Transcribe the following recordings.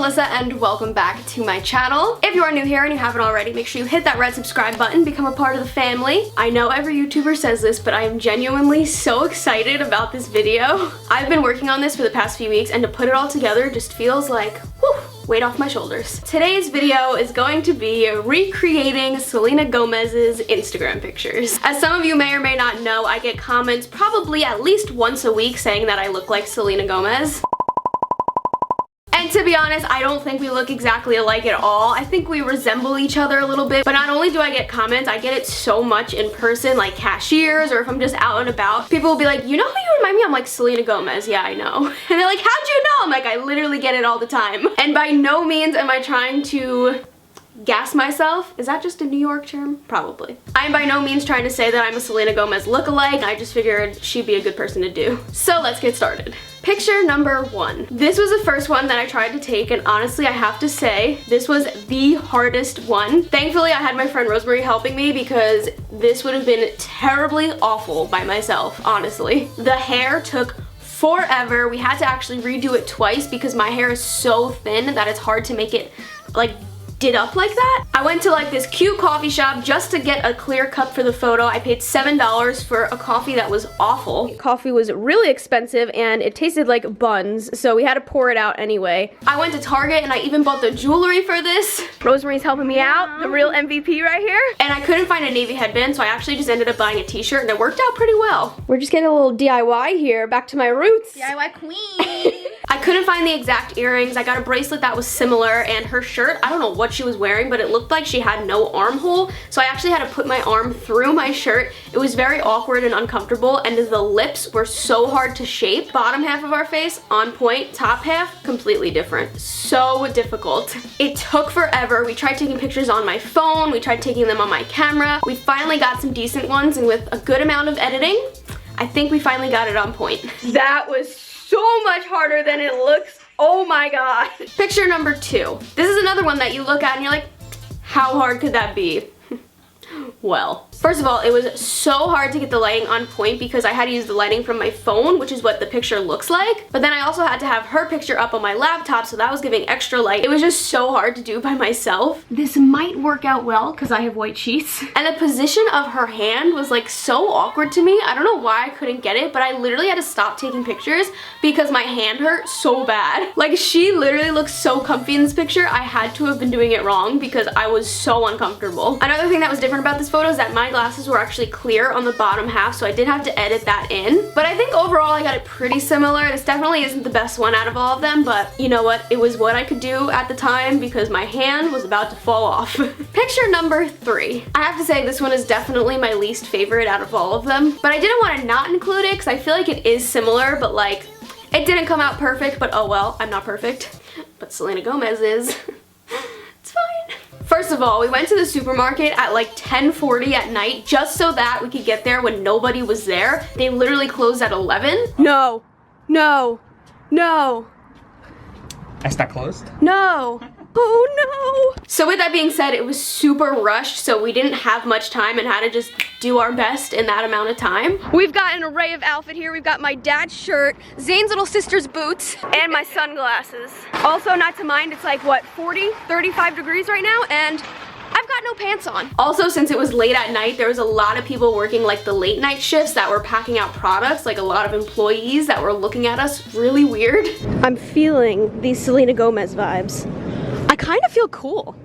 Allisa and welcome back to my channel. If you are new here and you haven't already, make sure you hit that red subscribe button, become a part of the family. I know every YouTuber says this, but I am genuinely so excited about this video. I've been working on this for the past few weeks and to put it all together just feels like, whew, weight off my shoulders. Today's video is going to be recreating Selena Gomez's Instagram pictures. As some of you may or may not know, I get comments probably at least once a week saying that I look like Selena Gomez. And to be honest, I don't think we look exactly alike at all. I think we resemble each other a little bit, but not only do I get comments, I get it so much in person, like cashiers, or if I'm just out and about. People will be like, you know who you remind me of? I'm like, Selena Gomez. Yeah, I know. And they're like, how'd you know? I'm like, I literally get it all the time. And by no means am I trying to gas myself. Is that just a New York term? Probably. I am by no means trying to say that I'm a Selena Gomez lookalike. I just figured she'd be a good person to do. So let's get started. Picture number one. This was the first one that I tried to take, and honestly, I have to say, this was the hardest one. Thankfully, I had my friend Rosemary helping me because this would have been terribly awful by myself, honestly. The hair took forever. We had to actually redo it twice because my hair is so thin that it's hard to make it like did up like that. I went to like this cute coffee shop just to get a clear cup for the photo. I paid $7 for a coffee that was awful. Coffee was really expensive and it tasted like buns, so we had to pour it out anyway. I went to Target and I even bought the jewelry for this. Rosemary's helping me out, the real MVP right here. And I couldn't find a navy headband, so I actually just ended up buying a t-shirt and it worked out pretty well. We're just getting a little DIY here, back to my roots. DIY queen. I couldn't find the exact earrings. I got a bracelet that was similar, and her shirt, I don't know what she was wearing, but it looked like she had no armhole, so I actually had to put my arm through my shirt. It was very awkward and uncomfortable, and the lips were so hard to shape. Bottom half of our face on point, top half completely different. So difficult. It took forever. We tried taking pictures on my phone, we tried taking them on my camera. We finally got some decent ones, and with a good amount of editing, I think we finally got it on point. That was so much harder than it looks. Oh my god. Picture number two. This is another one that you look at and you're like, how hard could that be? Well, first of all, it was so hard to get the lighting on point because I had to use the lighting from my phone, which is what the picture looks like. But then I also had to have her picture up on my laptop, so that was giving extra light. It was just so hard to do by myself. This might work out well because I have white sheets. And the position of her hand was like so awkward to me. I don't know why I couldn't get it, but I literally had to stop taking pictures because my hand hurt so bad. Like, she literally looks so comfy in this picture. I had to have been doing it wrong because I was so uncomfortable. Another thing that was different about this photo is that my glasses were actually clear on the bottom half, so I did have to edit that in. But I think overall I got it pretty similar. This definitely isn't the best one out of all of them, but you know what? It was what I could do at the time because my hand was about to fall off. Picture number three. I have to say this one is definitely my least favorite out of all of them, but I didn't want to not include it because I feel like it is similar, but like, it didn't come out perfect, but oh well, I'm not perfect. But Selena Gomez is. It's fine. First of all, we went to the supermarket at like 10:40 at night just so that we could get there when nobody was there. They literally closed at 11. No, no, no. Is that closed? No. Oh no. So with that being said, it was super rushed, so we didn't have much time and had to just do our best in that amount of time. We've got an array of outfit here. We've got my dad's shirt, Zane's little sister's boots, and my sunglasses. Also, not to mind, it's like what, 35 degrees right now, and I've got no pants on. Also, since it was late at night, there was a lot of people working like the late night shifts that were packing out products, like a lot of employees that were looking at us really weird. I'm feeling these Selena Gomez vibes. I kind of feel cool.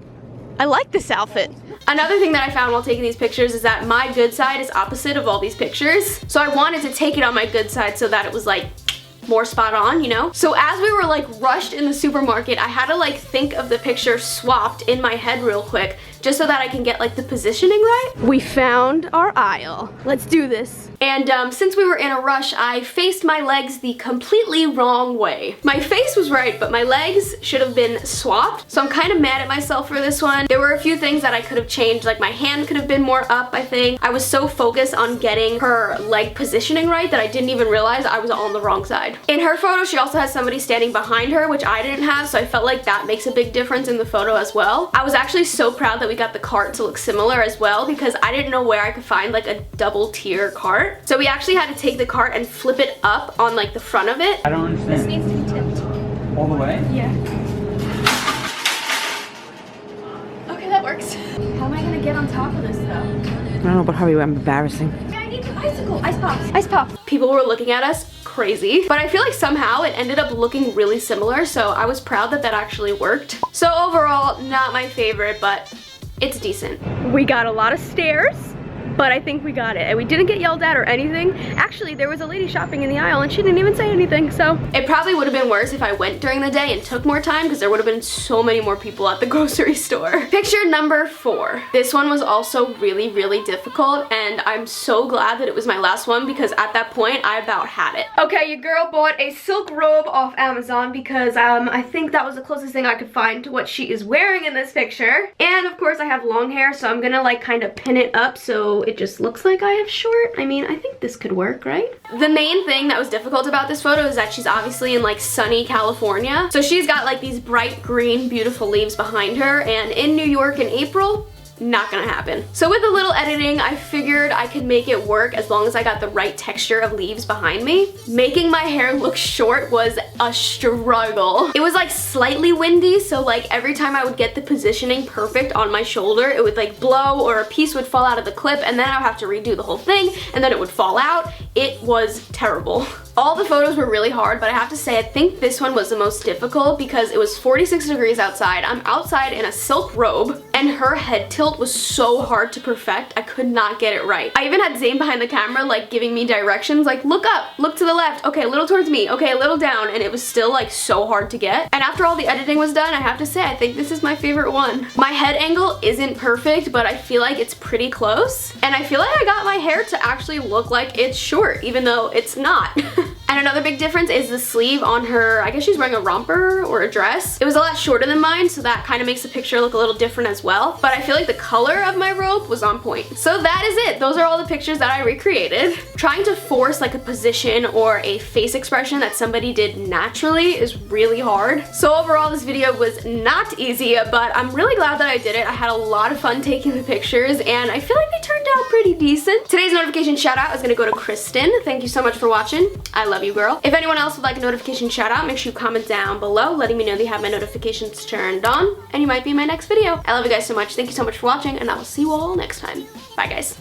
I like this outfit. Another thing that I found while taking these pictures is that my good side is opposite of all these pictures. So I wanted to take it on my good side so that it was like more spot on, you know? So as we were like rushed in the supermarket, I had to like think of the picture swapped in my head real quick just so that I can get like the positioning right. We found our aisle. Let's do this. And since we were in a rush, I faced my legs the completely wrong way. My face was right, but my legs should have been swapped. So I'm kind of mad at myself for this one. There were a few things that I could have changed, like my hand could have been more up, I think. I was so focused on getting her leg positioning right that I didn't even realize I was on the wrong side. In her photo, she also has somebody standing behind her, which I didn't have, so I felt like that makes a big difference in the photo as well. I was actually so proud that we got the cart to look similar as well because I didn't know where I could find like a double tier cart. So we actually had to take the cart and flip it up on like the front of it. I don't understand. This needs to be tipped. All the way? Yeah. get on top of this though? I don't know, but hurry, I'm embarrassing. I need an icicle. Ice pops. Ice pops. People were looking at us crazy, but I feel like somehow it ended up looking really similar, so I was proud that that actually worked. So overall, not my favorite, but it's decent. We got a lot of stares, but I think we got it. And we didn't get yelled at or anything. Actually, there was a lady shopping in the aisle and she didn't even say anything, so. It probably would have been worse if I went during the day and took more time because there would have been so many more people at the grocery store. Picture number 4. This one was also really, really difficult and I'm so glad that it was my last one because at that point, I about had it. Okay, your girl bought a silk robe off Amazon because I think that was the closest thing I could find to what she is wearing in this picture. And of course, I have long hair, so I'm gonna like kind of pin it up so it just looks like I have short. I mean, I think this could work, right? The main thing that was difficult about this photo is that she's obviously in like sunny California. So she's got like these bright green, beautiful leaves behind her, and in New York in April, not gonna happen. So with a little editing, I figured I could make it work as long as I got the right texture of leaves behind me. Making my hair look short was a struggle. It was like slightly windy, so like every time I would get the positioning perfect on my shoulder, it would like blow or a piece would fall out of the clip and then I would have to redo the whole thing and then it would fall out. It was terrible. All the photos were really hard, but I have to say I think this one was the most difficult because it was 46 degrees outside. I'm outside in a silk robe and her head tilt was so hard to perfect. I could not get it right. I even had Zane behind the camera like giving me directions like look up, look to the left, okay a little towards me, okay a little down, and it was still like so hard to get. And after all the editing was done, I have to say I think this is my favorite one. My head angle isn't perfect, but I feel like it's pretty close. And I feel like I got my hair to actually look like it's short, even though it's not. And another big difference is the sleeve on her, I guess she's wearing a romper or a dress. It was a lot shorter than mine, so that kind of makes the picture look a little different as well. But I feel like the color of my robe was on point. So that is it. Those are all the pictures that I recreated. Trying to force like a position or a face expression that somebody did naturally is really hard. So overall, this video was not easy, but I'm really glad that I did it. I had a lot of fun taking the pictures, and I feel like they turned out pretty decent. Today's notification shout out is gonna go to Kristen. Thank you so much for watching. I love you, girl. If anyone else would like a notification shout out, make sure you comment down below letting me know that you have my notifications turned on and you might be in my next video. I love you guys so much. Thank you so much for watching and I will see you all next time. Bye guys.